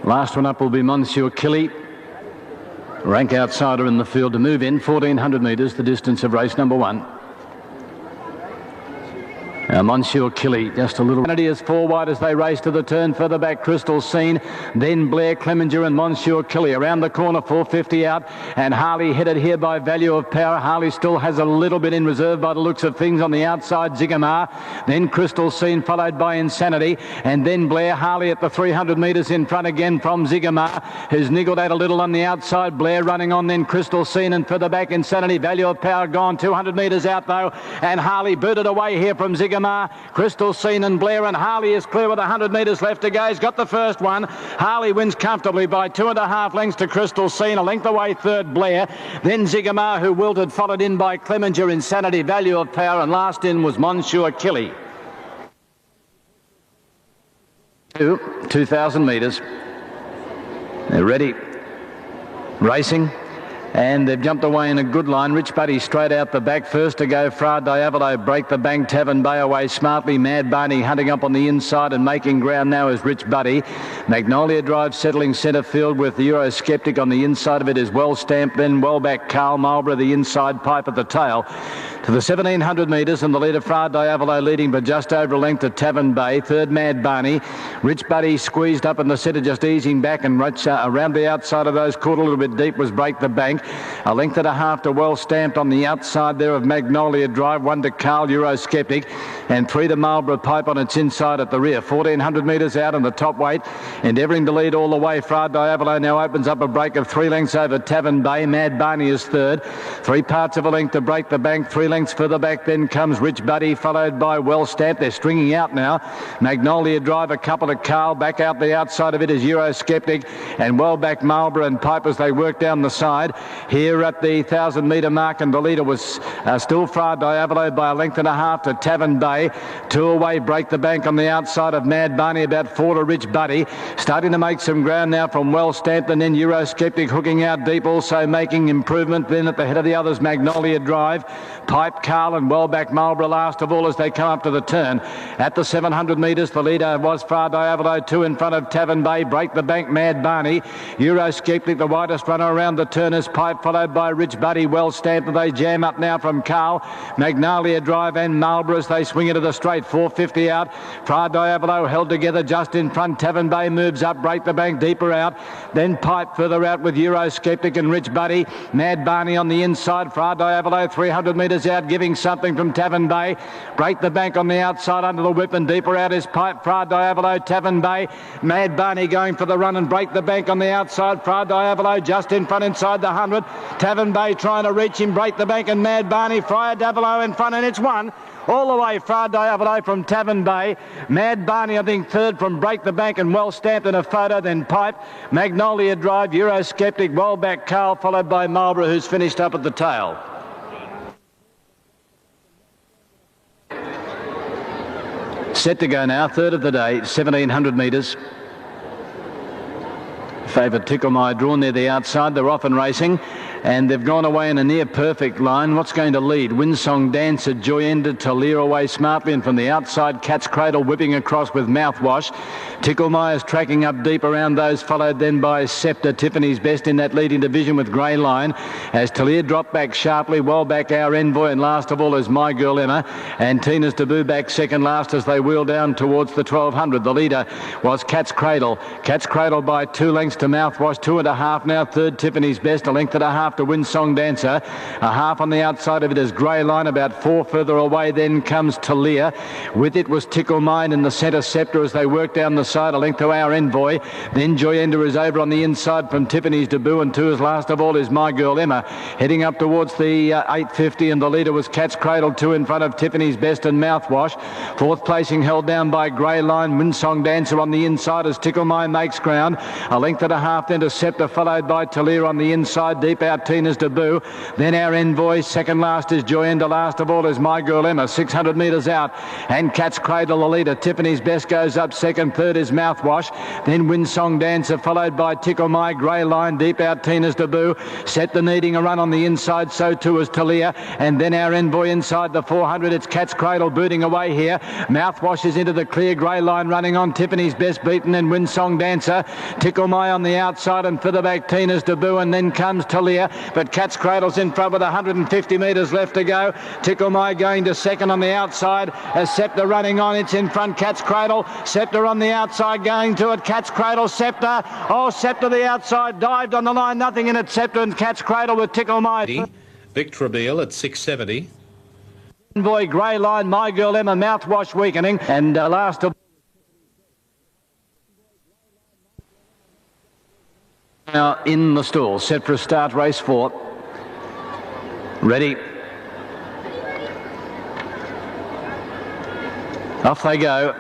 Last one up will be Monsieur Killy. Rank outsider in the field to move in. 1400 metres, the distance of race number 1. Now Monsieur Killy, just a little. Kennedy is 4 wide as they race to the turn. Further back, Crystal Scene, then Blair, Clemenger and Monsieur Killy. Around the corner, 450 out. And Harley headed here by Value of Power. Harley still has a little bit in reserve by the looks of things on the outside. Zigamar, then Crystal Scene, followed by Insanity. And then Blair. Harley at the 300 metres in front again from Zigamar, who's niggled out a little on the outside. Blair running on, then Crystal Scene, and further back Insanity. Value of Power gone 200 metres out though. And Harley booted away here from Zigamar. Crystal Scene and Blair, and Harley is clear with 100 metres left to go. He's got the first one. Harley wins comfortably by 2.5 lengths to Crystal Scene. A length away third, Blair. Then Zigamar, who wilted, followed in by Clemenger, Insanity, Value of Power, and last in was Monsieur Killy. 2,000 metres. They're ready. Racing. And they've jumped away in a good line. Rich Buddy straight out the back. First to go, Fra Diavolo, Break the Bank, Tavern Bay away smartly. Mad Barney hunting up on the inside and making ground now is Rich Buddy. Magnolia Drive settling centre field with the Eurosceptic on the inside of it is Well Stamped. Then well back Carl Marlborough, the inside pipe at the tail. To the 1,700 metres and the leader Fra Diavolo leading by just over a length to Tavern Bay. Third Mad Barney. Rich Buddy squeezed up in the centre, just easing back, and around the outside of those, caught a little bit deep was Break the Bank. A length and a half to Well Stamped on the outside there of Magnolia Drive. 1 to Carl Eurosceptic and 3 to Marlborough Pipe on its inside at the rear. 1,400 metres out in the top weight, endeavouring to lead all the way. Fra Diavolo now opens up a break of 3 lengths over Tavern Bay. Mad Barney is third. 3 parts of a length to Break the Bank. 3 lengths further back then comes Rich Buddy, followed by Well Stamped. They're stringing out now. Magnolia Drive, a couple to Carl. Back out the outside of it is Eurosceptic and well back Marlborough and Pipe as they work down the side. Here at the 1,000 metre mark, and the leader was still Fra Diavolo by a length and a half to Tavern Bay. 2 away, Break the Bank on the outside of Mad Barney, about 4 to Rich Buddy. Starting to make some ground now from Well Stamped, and then Eurosceptic hooking out deep, also making improvement. Then at the head of the others, Magnolia Drive, Pipe, Carl and well back Marlborough last of all as they come up to the turn. At the 700 metres, the leader was Fra Diavolo, 2 in front of Tavern Bay. Break the Bank, Mad Barney. Eurosceptic, the widest runner around the turn, is Pipe, followed by Rich Buddy. Well Stamped. They jam up now from Carl, Magnolia Drive and Marlborough as they swing into the straight. 450 out. Fra Diavolo held together just in front. Tavern Bay moves up. Break the Bank deeper out. Then Pipe further out with Eurosceptic and Rich Buddy. Mad Barney on the inside. Fra Diavolo 300 metres out, giving something from Tavern Bay. Break the Bank on the outside under the whip, and deeper out is Pipe. Fra Diavolo, Tavern Bay. Mad Barney going for the run, and Break the Bank on the outside. Fra Diavolo just in front inside the 100. Tavern Bay trying to reach him. Break the Bank and Mad Barney. Fra Diavolo in front, and it's won all the way. Fra Diavolo from Tavern Bay. Mad Barney, I think, third from Break the Bank and Well Stamped in a photo. Then Pipe, Magnolia Drive, Eurosceptic, well back Carl, followed by Marlborough, who's finished up at the tail. Set to go now, third of the day, 1,700 metres. Favourite Tickle My drawn near the outside. They're off and racing, and they've gone away in a near perfect line. What's going to lead? Windsong Dancer, Joy Ended, Talir away smartly, and from the outside, Cat's Cradle whipping across with Mouthwash. Tickle Myers tracking up deep around those, followed then by Scepter. Tiffany's Best in that leading division with Grey Line, as Talir dropped back sharply. Well back Our Envoy, and last of all is My Girl Emma, and Tina's Debut back second last as they wheel down towards the 1,200. The leader was Cat's Cradle. Cat's Cradle by 2 lengths to Mouthwash, 2.5 now. Third, Tiffany's Best, a length and a half to Windsong Dancer. A half on the outside of it is Grey Line. About 4 further away then comes Talir. With it was Tickle Mine in the centre, Scepter as they work down the side, a length to Our Envoy. Then Joy Ender is over on the inside from Tiffany's Debut, and 2 as last of all is My Girl Emma. Heading up towards the 850, and the leader was Cat's Cradle, 2 in front of Tiffany's Best and Mouthwash. Fourth placing held down by Grey Line. Windsong Dancer on the inside as Tickle Mine makes ground. A length and a half then to Scepter, followed by Talir on the inside. Deep out out Tina's Debut. Then our Envoy. Second last is Joyenda. Last of all is My Girl Emma. 600 metres out. And Cat's Cradle, the leader. Tiffany's Best goes up second. Third is Mouthwash. Then Winsong Dancer, followed by Tickle My. Grey Line, deep out Tina's Debut. Set the Needing a run on the inside. So too is Talia. And then our Envoy inside the 400. It's Cat's Cradle booting away here. Mouthwash is into the clear. Grey Line running on. Tiffany's Best beaten. And Winsong Dancer. Tickle My on the outside, and further back Tina's Debut, and then comes Talia. But Cat's Cradle's in front with 150 metres left to go. Tickle My going to second on the outside. As Scepter running on, it's in front. Cat's Cradle. Scepter on the outside going to it. Cat's Cradle. Scepter. Oh, Scepter the outside. Dived on the line. Nothing in it. Scepter and Cat's Cradle with Tickle My. Victorabile at 670. Envoy, Grey Line, My Girl Emma, Mouthwash weakening. And last of now in the stall, set for a start, race 4. Ready. Off they go.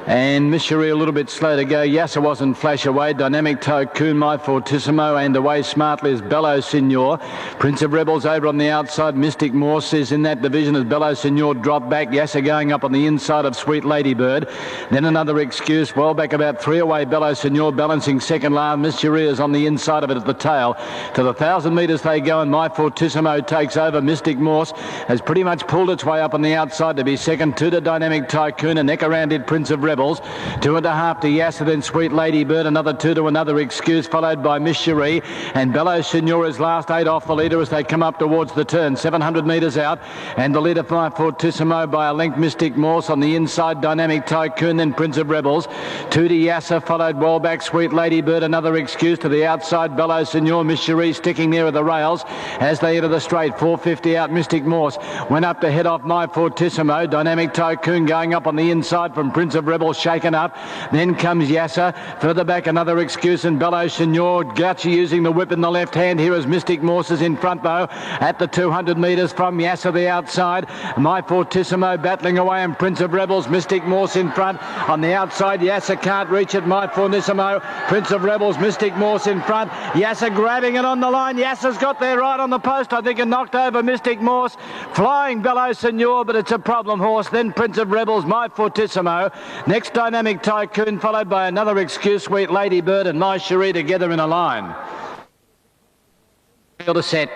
And Miss Cherie a little bit slow to go. Yasser wasn't flash away. Dynamic Tycoon, My Fortissimo, and away smartly is Bello Signor. Prince of Rebels over on the outside. Mystic Morse is in that division as Bello Signor dropped back. Yasser going up on the inside of Sweet Ladybird. Then another excuse. Well back about 3 away. Bello Signor balancing second last. Miss Cherie is on the inside of it at the tail. To the 1,000 metres they go, and My Fortissimo takes over. Mystic Morse has pretty much pulled its way up on the outside to be second. To the Dynamic Tycoon, and neck around it Prince of Rebels. 2.5 to Yasser, then Sweet Ladybird, another 2 to another excuse, followed by Miss Cherie, and Bello Signora's last 8 off the leader as they come up towards the turn. 700 metres out, and the leader My Fortissimo by a length. Mystic Morse on the inside, Dynamic Tycoon, then Prince of Rebels. 2 to Yasser, followed well back Sweet Ladybird, another excuse to the outside. Bello Signor, Miss Cherie sticking near the rails as they enter the straight. 450 out, Mystic Morse went up to head off My Fortissimo. Dynamic Tycoon going up on the inside from Prince of Rebels, shaken up. Then comes Yasser. Further back another excuse, and Bello Signor. Gouchy using the whip in the left hand here as Mystic Morse is in front though at the 200 metres from Yasser the outside. My Fortissimo battling away, and Prince of Rebels. Mystic Morse in front on the outside. Yasser can't reach it. My Fortissimo. Prince of Rebels. Mystic Morse in front. Yasser grabbing it on the line. Yasser's got there right on the post I think, and knocked over Mystic Morse. Flying Bello Signor, but it's a problem horse. Then Prince of Rebels. My Fortissimo. Next Dynamic Tycoon, followed by another excuse, Sweet Ladybird and My Cherie together in a line. Field a set.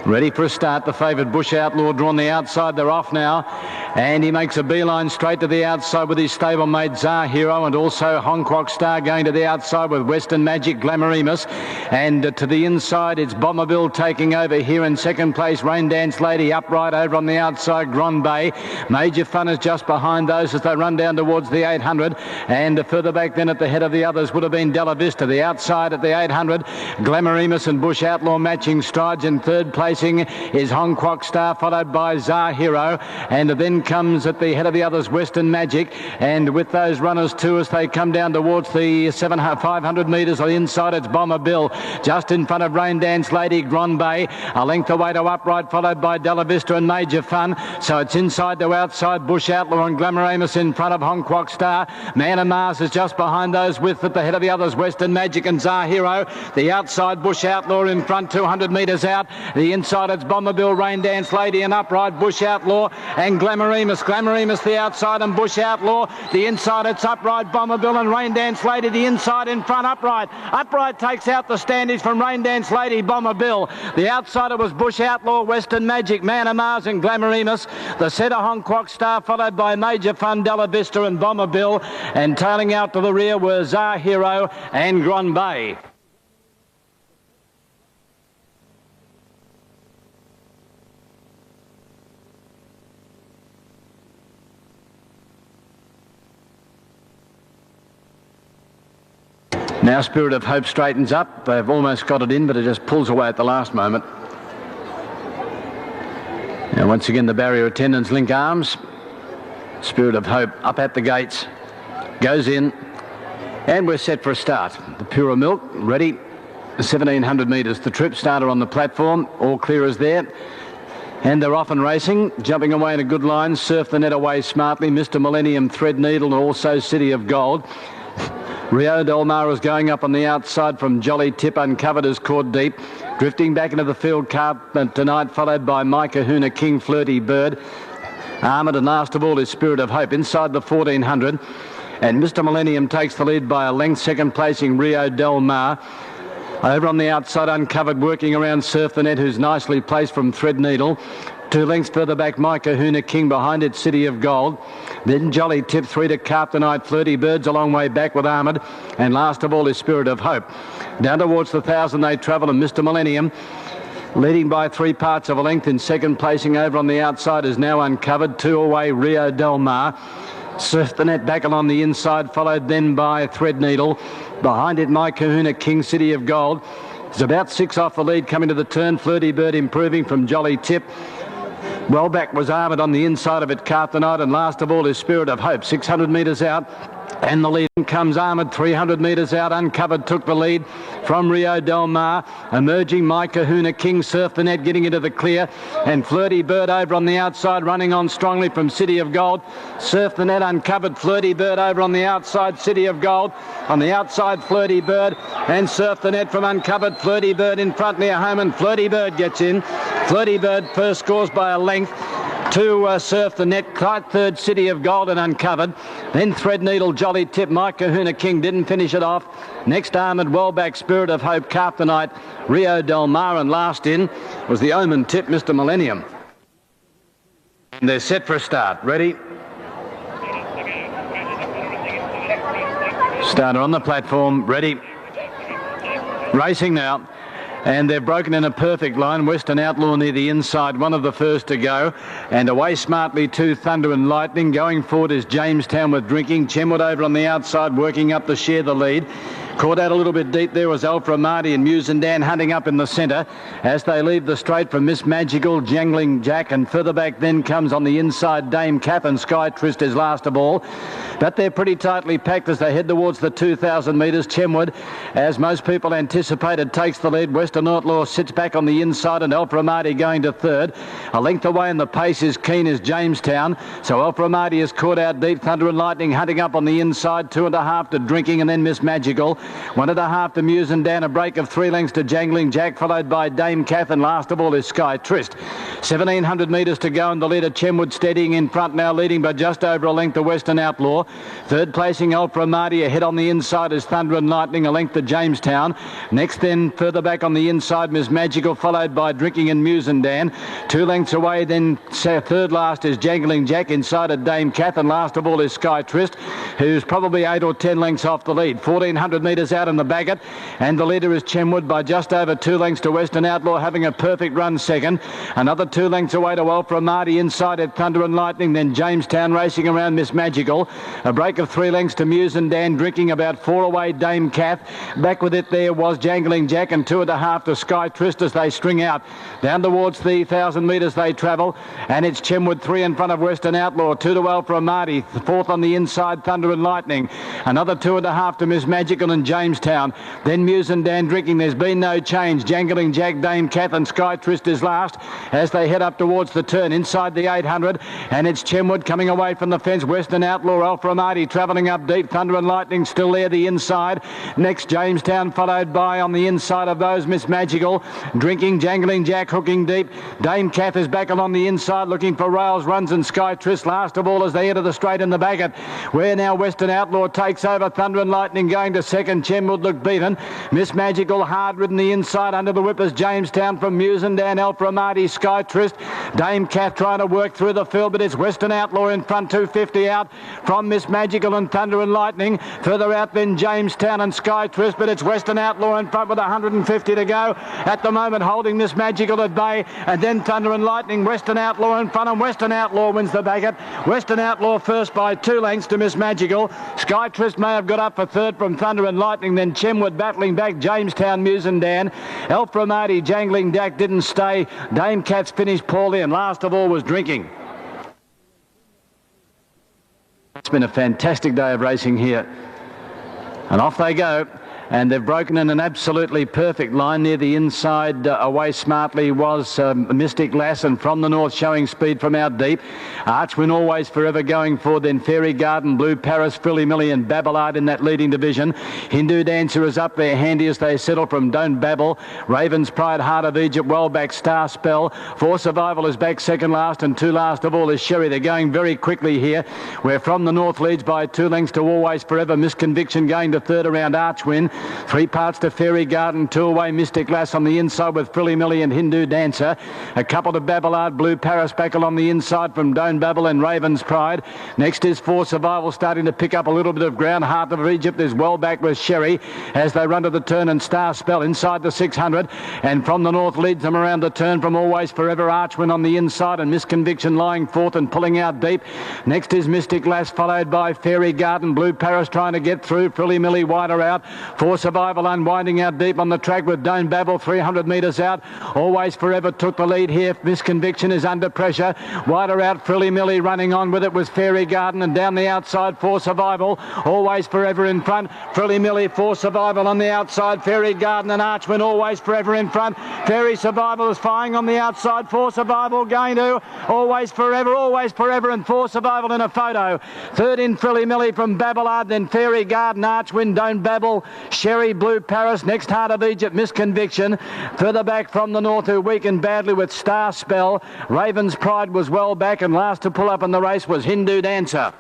Ready for a start. The favoured Bush Outlaw drawn the outside. They're off now. And he makes a beeline straight to the outside with his stablemate Tsar Hero, and also Hong Kong Star going to the outside with Western Magic, Glamorimus. And to the inside, it's Bomberville taking over here in second place. Rain Dance Lady upright over on the outside, Grand Bay. Major Fun is just behind those as they run down towards the 800. And further back then at the head of the others would have been Della Vista. The outside at the 800, Glamorimus and Bush Outlaw matching strides. In third placing is Hong Kong Star, followed by Tsar Hero. And then comes at the head of the others Western Magic, and with those runners too as they come down towards the 500 metres on the inside, it's Bomber Bill just in front of Rain Dance Lady, Grand Bay, a length away to upright, followed by Della Vista and Major Fun. So it's inside to outside, Bush Outlaw and Glamorimus in front of Hong Kong Star. Man of Mars is just behind those with at the head of the others Western Magic and Tsar Hero. The outside Bush Outlaw in front, 200 metres out. The inside it's Bomber Bill, Rain Dance Lady and upright, Bush Outlaw and Glamorimus. Glamorimus the outside and Bush Outlaw. The inside it's upright, Bomberville and Rain Dance Lady. The inside in front, upright. Upright takes out the Standish from Rain Dance Lady, Bomberville. The outsider was Bush Outlaw, Western Magic, Man of Mars and Glamorimus. The centre Hong Kong Star, followed by Major Fun, Della Vista and Bomberville. And tailing out to the rear were Tsar Hero and Grand Bay. Now Spirit of Hope straightens up. They've almost got it in, but it just pulls away at the last moment. Now once again the barrier attendants link arms. Spirit of Hope up at the gates. Goes in. And we're set for a start. The Pura Milk ready. 1,700 metres. The trip starter on the platform. All clear is there. And they're off and racing. Jumping away in a good line. Surf the net away smartly. Mr. Millennium, Thread Needle, and also City of Gold. Rio Del Mar is going up on the outside from Jolly Tip, uncovered as Court Deep. Drifting back into the field car tonight, followed by My Kahuna King, Flirty Bird, Armoured, and last of all is Spirit of Hope inside the 1400. And Mr. Millennium takes the lead by a length, second placing Rio Del Mar. Over on the outside, Uncovered, working around Surf the Net, who's nicely placed from Threadneedle. 2 lengths further back, My Kahuna King, behind it, City of Gold. Then Jolly Tip, 3 to Carp Tonight, Flirty Bird's a long way back with Armoured. And last of all is Spirit of Hope. Down towards the 1,000 they travel, and Mr. Millennium, leading by 3 parts of a length. In second placing over on the outside is now Uncovered. 2 away, Rio Del Mar. Surf the Net back along the inside, followed then by Threadneedle. Behind it, My Kahuna King, City of Gold. It's about 6 off the lead coming to the turn. Flirty Bird improving from Jolly Tip. Well back was Armoured on the inside of it, Carp Tonight, and last of all is Spirit of Hope. 600 metres out, and the lead comes Armoured. 300 metres out, Uncovered took the lead from Rio Del Mar. Emerging, My Kahuna King, Surf the Net getting into the clear, and Flirty Bird over on the outside, running on strongly from City of Gold. Surf the Net, Uncovered, Flirty Bird over on the outside, City of Gold. On the outside, Flirty Bird, and Surf the Net from Uncovered. Flirty Bird in front near home, and Flirty Bird gets in. Flirty Bird first scores by a length to Surf the Net. Third, City of Gold and Uncovered. Then Threadneedle, Jolly Tip, My Kahuna King didn't finish it off. Next, Armoured, well back, Spirit of Hope, Carp Tonight, Rio Del Mar, and last in was the Omen Tip, Mr. Millennium. And they're set for a start. Ready? Starter on the platform. Ready? Racing now. And they've broken in a perfect line. Western Outlaw near the inside, one of the first to go. And away smartly to Thunder and Lightning. Going forward is Jamestown with Drinking. Chenwood over on the outside, working up to share the lead. Caught out a little bit deep there was Alpha Marty and Muse and Dan hunting up in the centre as they leave the straight from Miss Magical, Jangling Jack, and further back then comes on the inside Dame Kath, and Sky Trist is last of all. But they're pretty tightly packed as they head towards the 2,000 metres. Chenwood, as most people anticipated, takes the lead. Western Outlaw sits back on the inside, and Alpha Marty going to third. A length away, and the pace is keen as Jamestown. So Alpha Marty is caught out deep. Thunder and Lightning hunting up on the inside. 2.5 to Drinking, and then Miss Magical. 1.5 to Muse and Dan. A break of 3 lengths to Jangling Jack, followed by Dame Kath, and last of all is Sky Trist. 1,700 metres to go, and the leader Chenwood steadying in front now, leading by just over a length to Western Outlaw. Third placing Ultra Marty. Ahead on the inside is Thunder and Lightning, a length to Jamestown. Next then further back on the inside Miss Magical, followed by Drinking and Muse and Dan. 2 lengths away then third last is Jangling Jack, inside of Dame Kath, and last of all is Sky Trist, who's probably 8 or 10 lengths off the lead. 1,400 metres out in the Bagot, and the leader is Chenwood by just over 2 lengths to Western Outlaw, having a perfect run second. Another 2 lengths away to Ultra Marty, inside at Thunder and Lightning, then Jamestown racing around Miss Magical. A break of 3 lengths to Muse and Dan, Drinking, about 4 away Dame Kath. Back with it there was Jangling Jack, and 2.5 to Sky Trist as they string out. Down towards the 1,000 metres they travel, and it's Chenwood 3 in front of Western Outlaw, 2 to Ultra Marty, 4th on the inside Thunder and Lightning. Another 2.5 to Miss Magical and Jamestown. Then Muse and Dan, Drinking. There's been no change. Jangling Jack, Dame Kath, and Sky Trist is last as they head up towards the turn inside the 800, and it's Chenwood coming away from the fence. Western Outlaw, Ultra Marty travelling up deep. Thunder and Lightning still there the inside. Next Jamestown, followed by on the inside of those Miss Magical, Drinking, Jangling Jack hooking deep. Dame Kath is back along the inside looking for rails, runs, and Sky Trist last of all as they enter the straight in the Bagot, where now Western Outlaw takes over. Thunder and Lightning going to second. Chenwood looked beaten. Miss Magical hard ridden the inside under the whippers. Jamestown from Muse and Dan, Alpha Marty, Sky Trist. Dame Kath trying to work through the field, but it's Western Outlaw in front, 250 out from Miss Magical and Thunder and Lightning. Further out then Jamestown and Sky Trist, but it's Western Outlaw in front with 150 to go at the moment, holding Miss Magical at bay, and then Thunder and Lightning. Western Outlaw in front, and Western Outlaw wins the Bagot. Western Outlaw first by 2 lengths to Miss Magical. Sky Trist may have got up for third from Thunder and Lightning, then Chenwood battling back, Jamestown, Muse and Dan. Alpha Marty, Jangling Jack didn't stay. Dame Kath's finished poorly, and last of all was Drinking. It's been a fantastic day of racing here. And off they go. And they've broken in an absolutely perfect line near the inside. Away smartly was Mystic Lass, and from the north showing speed from out deep. Archwin Always Forever going forward, then Fairy Garden, Blue Paris, Frilly Millie and Babylard in that leading division. Hindu Dancer is up there handy as they settle from Don't Babble. Raven's Pride, Heart of Egypt, well back Star Spell. For Survival is back second last, and two last of all is Sherry. They're going very quickly here. We're from the north leads by 2 lengths to Always Forever. Misconviction going to third around Archwin. 3 parts to Fairy Garden, 2 away Mystic Lass on the inside with Frilly Millie and Hindu Dancer. A couple to Babylard, Blue Paris back along the inside from Don't Babble and Raven's Pride. Next is For Survival starting to pick up a little bit of ground. Heart of Egypt is well back with Sherry as they run to the turn, and Star Spell inside the 600. And from the north leads them around the turn from Always Forever. Archwin on the inside and Misconviction lying fourth and pulling out deep. Next is Mystic Lass followed by Fairy Garden, Blue Paris trying to get through. Frilly Millie wider out. For Survival unwinding out deep on the track with Don't Babble 300 metres out. Always Forever took the lead here. Misconviction is under pressure. Wider out, Frilly Millie running on with it was Fairy Garden, and down the outside For Survival. Always Forever in front. Frilly Millie, For Survival on the outside. Fairy Garden and Archwin Always Forever in front. Fairy Survival is firing on the outside. For Survival going to Always Forever and For Survival in a photo. Third in Frilly Millie from Babylard, then Fairy Garden, Archwin, Don't Babble, Sherry, Blue Paris, next Heart of Egypt, Misconviction. Further back from the north who weakened badly with Star Spell. Raven's Pride was well back, and last to pull up in the race was Hindu Dancer.